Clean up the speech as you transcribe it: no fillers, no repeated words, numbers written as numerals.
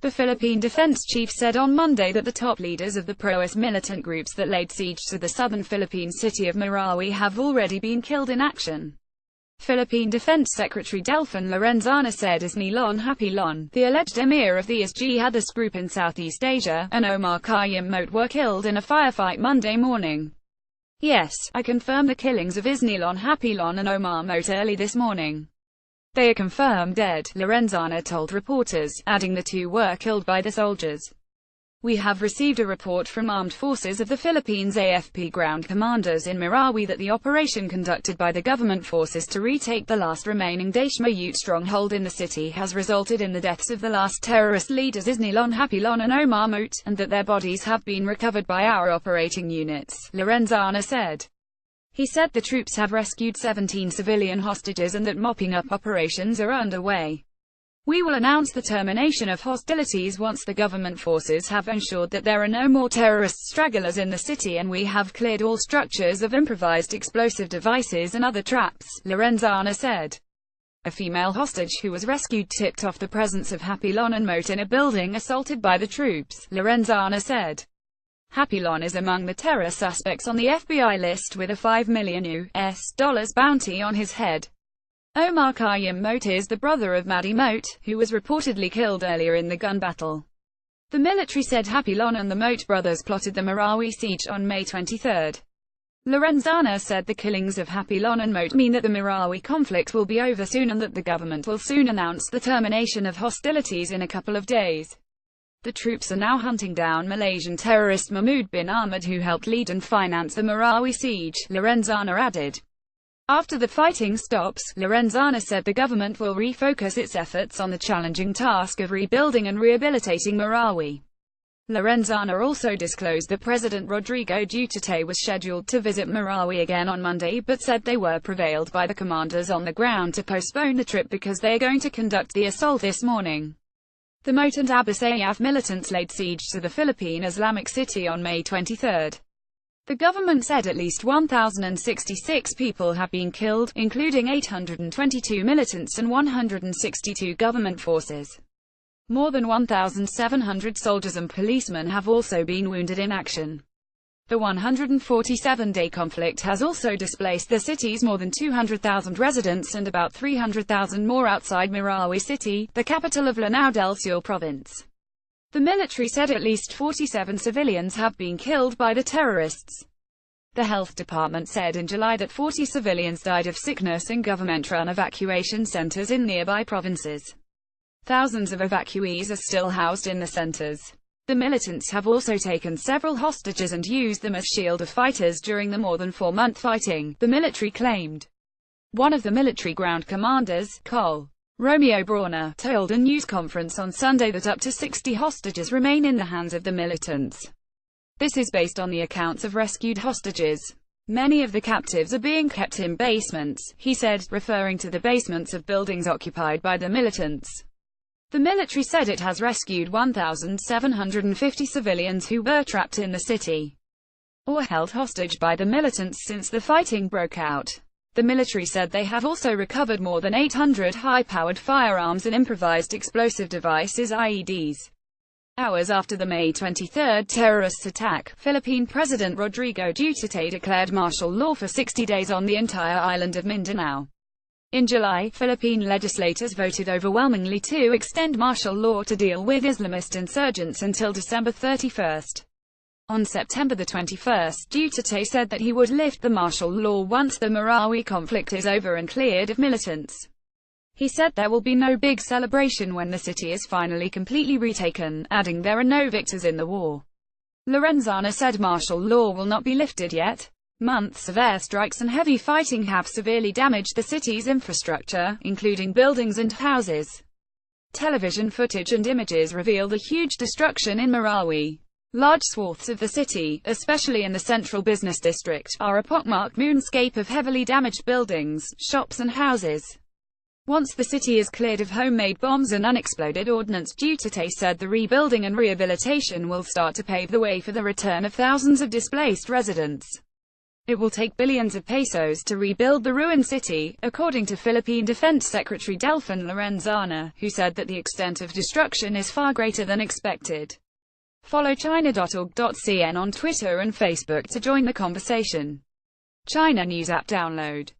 The Philippine defense chief said on Monday that the top leaders of the pro-IS militant groups that laid siege to the southern Philippine city of Marawi have already been killed in action. Philippine Defense Secretary Delfin Lorenzana said Isnilon Hapilon, the alleged emir of the IS jihadist group in Southeast Asia, and Omar Khayyam Moat were killed in a firefight Monday morning. Yes, I confirm the killings of Isnilon Hapilon and Omar Moat early this morning. They are confirmed dead, Lorenzana told reporters, adding the two were killed by the soldiers. We have received a report from Armed Forces of the Philippines AFP ground commanders in Marawi that the operation conducted by the government forces to retake the last remaining Daeshmayut stronghold in the city has resulted in the deaths of the last terrorist leaders Isnilon Hapilon and Omar Moat, and that their bodies have been recovered by our operating units, Lorenzana said. He said the troops have rescued 17 civilian hostages and that mopping up operations are underway. We will announce the termination of hostilities once the government forces have ensured that there are no more terrorist stragglers in the city and we have cleared all structures of improvised explosive devices and other traps, Lorenzana said. A female hostage who was rescued tipped off the presence of Hapilon and Moat in a building assaulted by the troops, Lorenzana said. Hapilon is among the terror suspects on the FBI list with a $5 million bounty on his head. Omar Khayyam Moat is the brother of Madi Moat, who was reportedly killed earlier in the gun battle. The military said Hapilon and the Moat brothers plotted the Marawi siege on May 23. Lorenzana said the killings of Hapilon and Moat mean that the Marawi conflict will be over soon and that the government will soon announce the termination of hostilities in a couple of days. The troops are now hunting down Malaysian terrorist Mahmoud bin Ahmad who helped lead and finance the Marawi siege, Lorenzana added. After the fighting stops, Lorenzana said the government will refocus its efforts on the challenging task of rebuilding and rehabilitating Marawi. Lorenzana also disclosed that President Rodrigo Duterte was scheduled to visit Marawi again on Monday but said they were prevailed by the commanders on the ground to postpone the trip because they are going to conduct the assault this morning. The Moat and Abu Sayyaf militants laid siege to the Philippine Islamic city on May 23. The government said at least 1,066 people have been killed, including 822 militants and 162 government forces. More than 1,700 soldiers and policemen have also been wounded in action. The 147-day conflict has also displaced the city's more than 200,000 residents and about 300,000 more outside Marawi City, the capital of Lanao del Sur province. The military said at least 47 civilians have been killed by the terrorists. The health department said in July that 40 civilians died of sickness in government-run evacuation centers in nearby provinces. Thousands of evacuees are still housed in the centers. The militants have also taken several hostages and used them as shield of fighters during the more than 4-month fighting, the military claimed. One of the military ground commanders, Col. Romeo Brawner, told a news conference on Sunday that up to 60 hostages remain in the hands of the militants. This is based on the accounts of rescued hostages. Many of the captives are being kept in basements, he said, referring to the basements of buildings occupied by the militants. The military said it has rescued 1,750 civilians who were trapped in the city or held hostage by the militants since the fighting broke out. The military said they have also recovered more than 800 high-powered firearms and improvised explosive devices (IEDs). Hours after the May 23 terrorist attack, Philippine President Rodrigo Duterte declared martial law for 60 days on the entire island of Mindanao. In July, Philippine legislators voted overwhelmingly to extend martial law to deal with Islamist insurgents until December 31. On September 21, Duterte said that he would lift the martial law once the Marawi conflict is over and cleared of militants. He said there will be no big celebration when the city is finally completely retaken, adding there are no victors in the war. Lorenzana said martial law will not be lifted yet. Months of airstrikes and heavy fighting have severely damaged the city's infrastructure, including buildings and houses. Television footage and images reveal the huge destruction in Marawi. Large swaths of the city, especially in the central business district, are a pockmarked moonscape of heavily damaged buildings, shops and houses. Once the city is cleared of homemade bombs and unexploded ordnance, Duterte said the rebuilding and rehabilitation will start to pave the way for the return of thousands of displaced residents. It will take billions of pesos to rebuild the ruined city, according to Philippine Defense Secretary Delfin Lorenzana, who said that the extent of destruction is far greater than expected. Follow China.org.cn on Twitter and Facebook to join the conversation. China News App download.